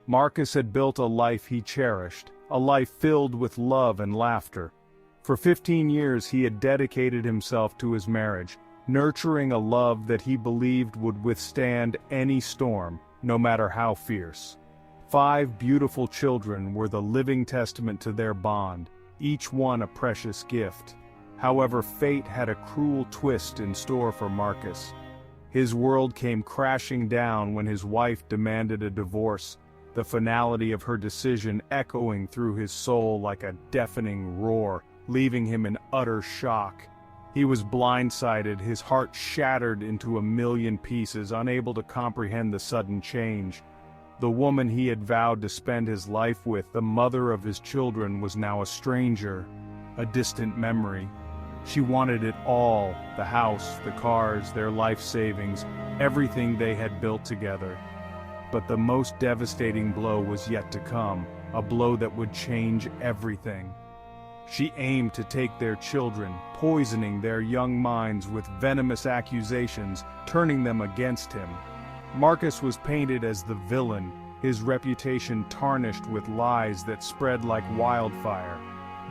Marcus had built a life he cherished, a life filled with love and laughter. For 15 years he had dedicated himself to his marriage, nurturing a love that he believed would withstand any storm, no matter how fierce. 5 beautiful children were the living testament to their bond, each one a precious gift. However, fate had a cruel twist in store for Marcus. His world came crashing down when his wife demanded a divorce, the finality of her decision echoing through his soul like a deafening roar, leaving him in utter shock. He was blindsided, his heart shattered into a million pieces, unable to comprehend the sudden change. The woman he had vowed to spend his life with, the mother of his children, was now a stranger, a distant memory. She wanted it all, the house, the cars, their life savings, everything they had built together. But the most devastating blow was yet to come, a blow that would change everything. She aimed to take their children, poisoning their young minds with venomous accusations, turning them against him. Marcus was painted as the villain, his reputation tarnished with lies that spread like wildfire.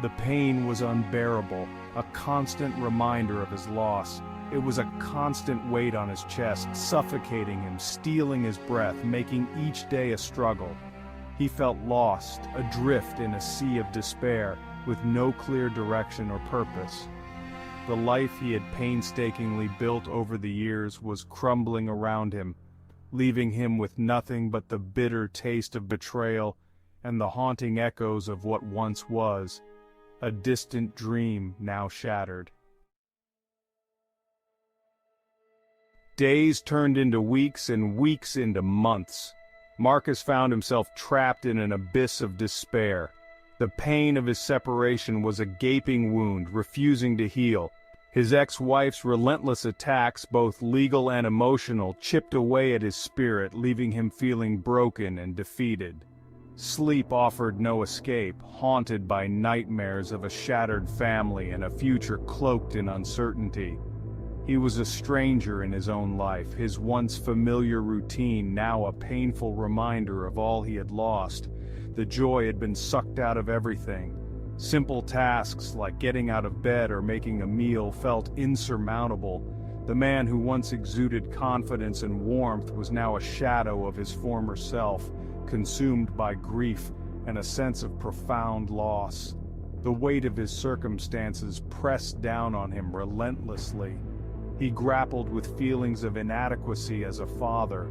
The pain was unbearable, a constant reminder of his loss. It was a constant weight on his chest, suffocating him, stealing his breath, making each day a struggle. He felt lost, adrift in a sea of despair, with no clear direction or purpose. The life he had painstakingly built over the years was crumbling around him, leaving him with nothing but the bitter taste of betrayal and the haunting echoes of what once was, a distant dream now shattered. Days turned into weeks and weeks into months. Marcus found himself trapped in an abyss of despair. The pain of his separation was a gaping wound, refusing to heal. His ex-wife's relentless attacks, both legal and emotional, chipped away at his spirit, leaving him feeling broken and defeated. Sleep offered no escape, haunted by nightmares of a shattered family and a future cloaked in uncertainty. He was a stranger in his own life, his once familiar routine now a painful reminder of all he had lost. The joy had been sucked out of everything. Simple tasks like getting out of bed or making a meal felt insurmountable. The man who once exuded confidence and warmth was now a shadow of his former self, consumed by grief and a sense of profound loss. The weight of his circumstances pressed down on him relentlessly. He grappled with feelings of inadequacy as a father,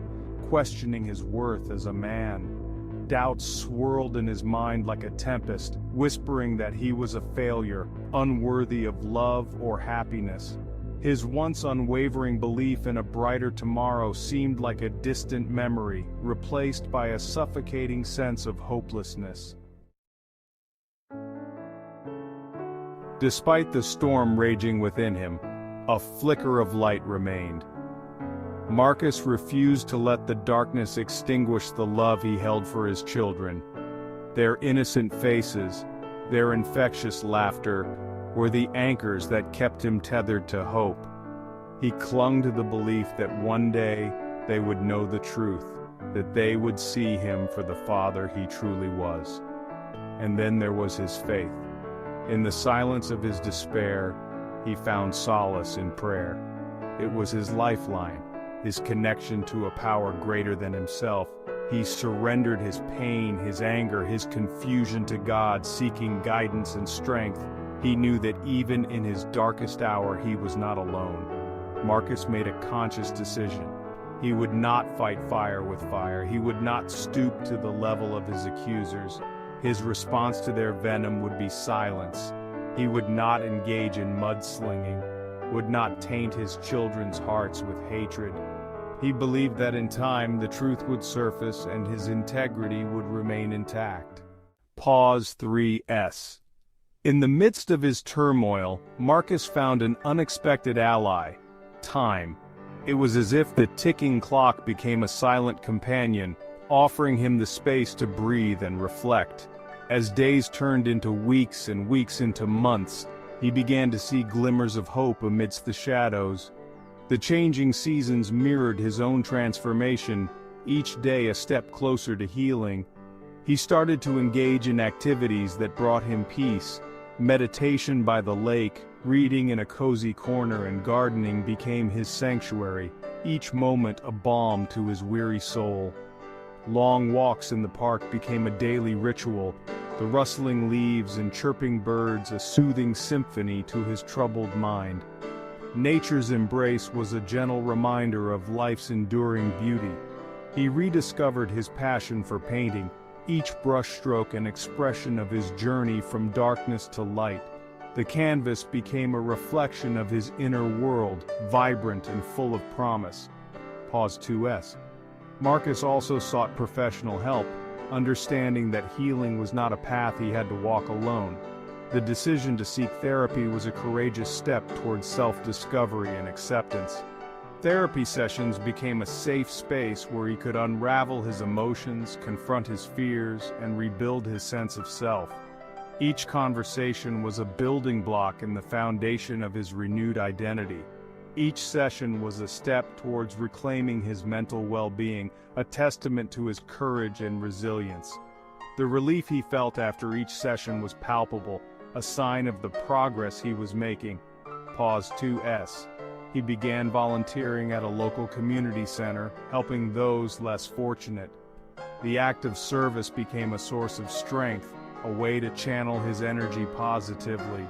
questioning his worth as a man. Doubts swirled in his mind like a tempest, whispering that he was a failure, unworthy of love or happiness. His once unwavering belief in a brighter tomorrow seemed like a distant memory, replaced by a suffocating sense of hopelessness. Despite the storm raging within him, a flicker of light remained. Marcus refused to let the darkness extinguish the love he held for his children. Their innocent faces, their infectious laughter, were the anchors that kept him tethered to hope. He clung to the belief that one day they would know the truth, that they would see him for the father he truly was. And then there was his faith. In the silence of his despair, he found solace in prayer. It was his lifeline, his connection to a power greater than himself. He surrendered his pain, his anger, his confusion to God, seeking guidance and strength. He knew that even in his darkest hour he was not alone. Marcus made a conscious decision. He would not fight fire with fire. He would not stoop to the level of his accusers. His response to their venom would be silence. He would not engage in mudslinging, would not taint his children's hearts with hatred. He believed that in time the truth would surface and his integrity would remain intact. Pause 3S. In the midst of his turmoil, Marcus found an unexpected ally: time. It was as if the ticking clock became a silent companion, offering him the space to breathe and reflect. As days turned into weeks and weeks into months, he began to see glimmers of hope amidst the shadows. The changing seasons mirrored his own transformation, each day a step closer to healing, He started to engage in activities that brought him peace. Meditation by the lake, reading in a cozy corner, and gardening became his sanctuary, each moment a balm to his weary soul. Long walks in the park became a daily ritual, the rustling leaves and chirping birds a soothing symphony to his troubled mind. Nature's embrace was a gentle reminder of life's enduring beauty. He rediscovered his passion for painting, each brushstroke an expression of his journey from darkness to light. The canvas became a reflection of his inner world, vibrant and full of promise. Pause 2s. Marcus also sought professional help, understanding that healing was not a path he had to walk alone. The decision to seek therapy was a courageous step towards self-discovery and acceptance. Therapy sessions became a safe space where he could unravel his emotions, confront his fears, and rebuild his sense of self. Each conversation was a building block in the foundation of his renewed identity. Each session was a step towards reclaiming his mental well-being, a testament to his courage and resilience. The relief he felt after each session was palpable, a sign of the progress he was making. Pause 2s. He began volunteering at a local community center, helping those less fortunate. The act of service became a source of strength, a way to channel his energy positively.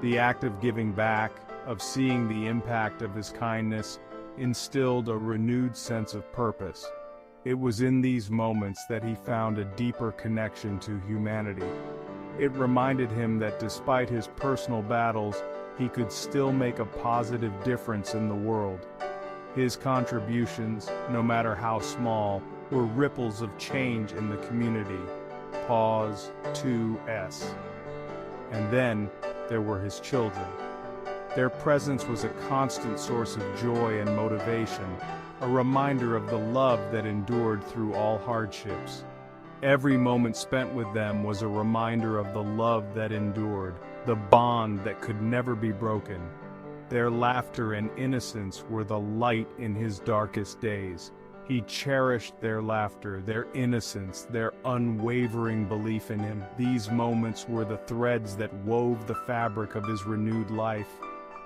The act of giving back, of seeing the impact of his kindness, instilled a renewed sense of purpose. It was in these moments that he found a deeper connection to humanity. It reminded him that despite his personal battles, he could still make a positive difference in the world. His contributions, no matter how small, were ripples of change in the community. Pause 2s. And then there were his children. Their presence was a constant source of joy and motivation, a reminder of the love that endured through all hardships. Every moment spent with them was a reminder of the love that endured, the bond that could never be broken. Their laughter and innocence were the light in his darkest days. He cherished their laughter, their innocence, their unwavering belief in him. These moments were the threads that wove the fabric of his renewed life.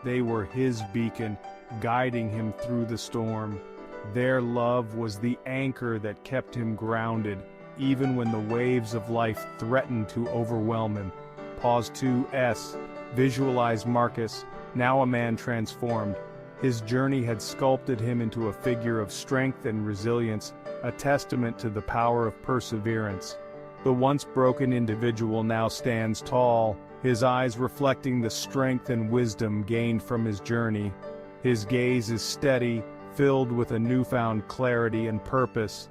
They were his beacon, guiding him through the storm. Their love was the anchor that kept him grounded, even when the waves of life threatened to overwhelm him. Pause 2s. Visualize Marcus, now a man transformed. His journey had sculpted him into a figure of strength and resilience, a testament to the power of perseverance. The once broken individual now stands tall, his eyes reflecting the strength and wisdom gained from his journey. His gaze is steady, filled with a newfound clarity and purpose.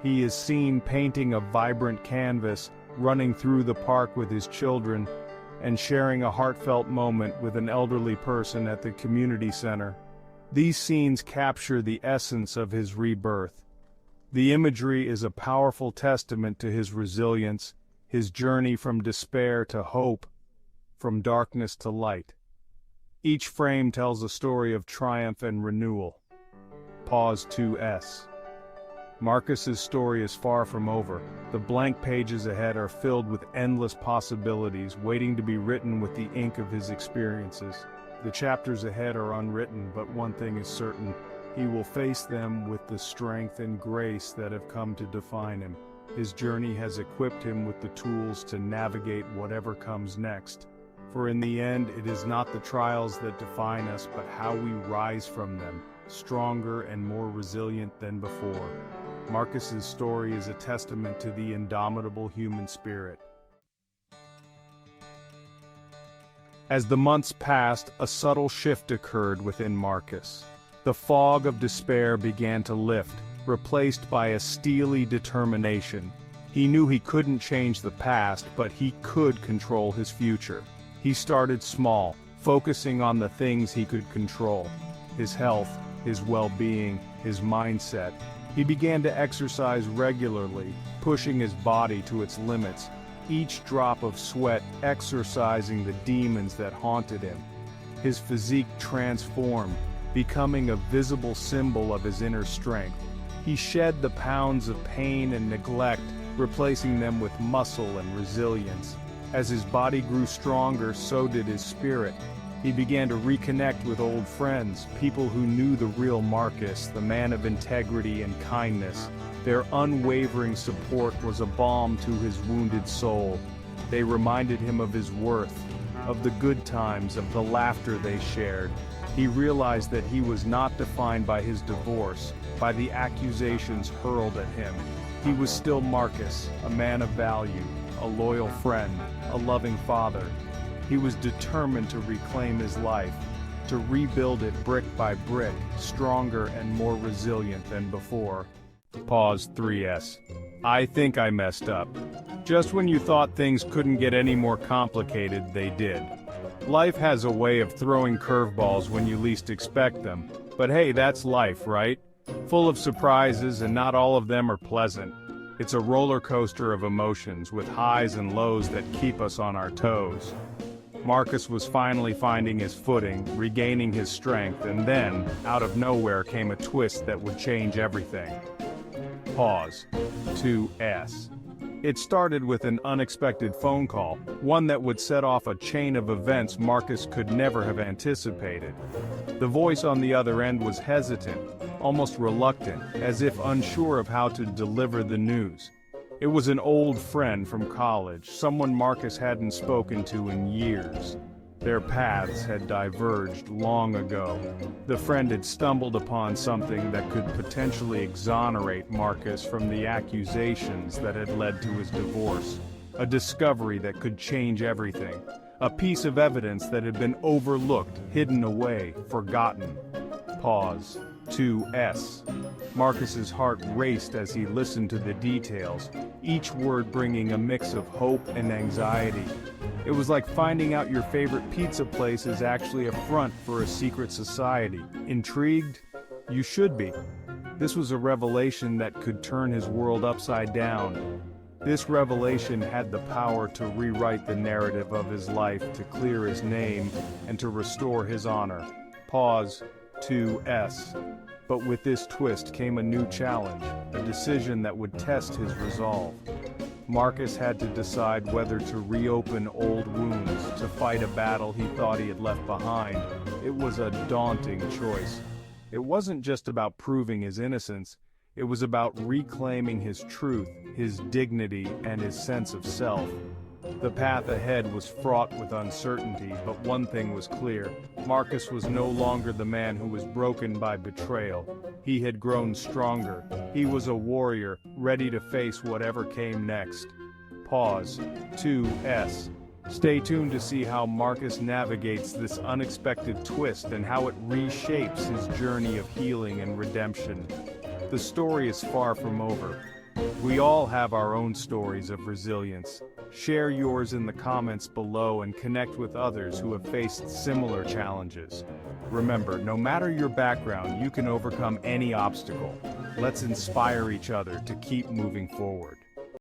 He is seen painting a vibrant canvas, running through the park with his children, and sharing a heartfelt moment with an elderly person at the community center. These scenes capture the essence of his rebirth. The imagery is a powerful testament to his resilience, his journey from despair to hope, from darkness to light. Each frame tells a story of triumph and renewal. Pause 2s. Marcus's story is far from over. The blank pages ahead are filled with endless possibilities, waiting to be written with the ink of his experiences. The chapters ahead are unwritten, but one thing is certain: he will face them with the strength and grace that have come to define him. His journey has equipped him with the tools to navigate whatever comes next. For in the end, it is not the trials that define us, but how we rise from them, stronger and more resilient than before. Marcus's story is a testament to the indomitable human spirit. As the months passed, a subtle shift occurred within Marcus. The fog of despair began to lift, replaced by a steely determination. He knew he couldn't change the past, but he could control his future. He started small, focusing on the things he could control: his health, his well-being, his mindset. He began to exercise regularly, pushing his body to its limits, each drop of sweat exorcising the demons that haunted him. His physique transformed, becoming a visible symbol of his inner strength. He shed the pounds of pain and neglect, replacing them with muscle and resilience. As his body grew stronger, so did his spirit. He began to reconnect with old friends, people who knew the real Marcus, the man of integrity and kindness. Their unwavering support was a balm to his wounded soul. They reminded him of his worth, of the good times, of the laughter they shared. He realized that he was not defined by his divorce, by the accusations hurled at him. He was still Marcus, a man of value, a loyal friend, a loving father. He was determined to reclaim his life, to rebuild it brick by brick, stronger and more resilient than before. Pause 3S. I think I messed up. Just when you thought things couldn't get any more complicated, they did. Life has a way of throwing curveballs when you least expect them. But hey, that's life, right? Full of surprises, and not all of them are pleasant. It's a roller coaster of emotions, with highs and lows that keep us on our toes. Marcus was finally finding his footing, regaining his strength, and then, out of nowhere came a twist that would change everything. Pause. 2S. It started with an unexpected phone call, one that would set off a chain of events Marcus could never have anticipated. The voice on the other end was hesitant, almost reluctant, as if unsure of how to deliver the news. It was an old friend from college, someone Marcus hadn't spoken to in years. Their paths had diverged long ago. The friend had stumbled upon something that could potentially exonerate Marcus from the accusations that had led to his divorce. A discovery that could change everything. A piece of evidence that had been overlooked, hidden away, forgotten. Pause. 2S. Marcus's heart raced as he listened to the details, each word bringing a mix of hope and anxiety. It was like finding out your favorite pizza place is actually a front for a secret society. Intrigued? You should be. This was a revelation that could turn his world upside down. This revelation had the power to rewrite the narrative of his life, to clear his name, and to restore his honor. Pause. 2S. But with this twist came a new challenge, a decision that would test his resolve. Marcus had to decide whether to reopen old wounds, to fight a battle he thought he had left behind. It was a daunting choice. It wasn't just about proving his innocence, it was about reclaiming his truth, his dignity, and his sense of self. The path ahead was fraught with uncertainty, but one thing was clear. Marcus was no longer the man who was broken by betrayal. He had grown stronger. He was a warrior, ready to face whatever came next. Pause. 2S. Stay tuned to see how Marcus navigates this unexpected twist and how it reshapes his journey of healing and redemption. The story is far from over. We all have our own stories of resilience. Share yours in the comments below and connect with others who have faced similar challenges. Remember, no matter your background, you can overcome any obstacle. Let's inspire each other to keep moving forward.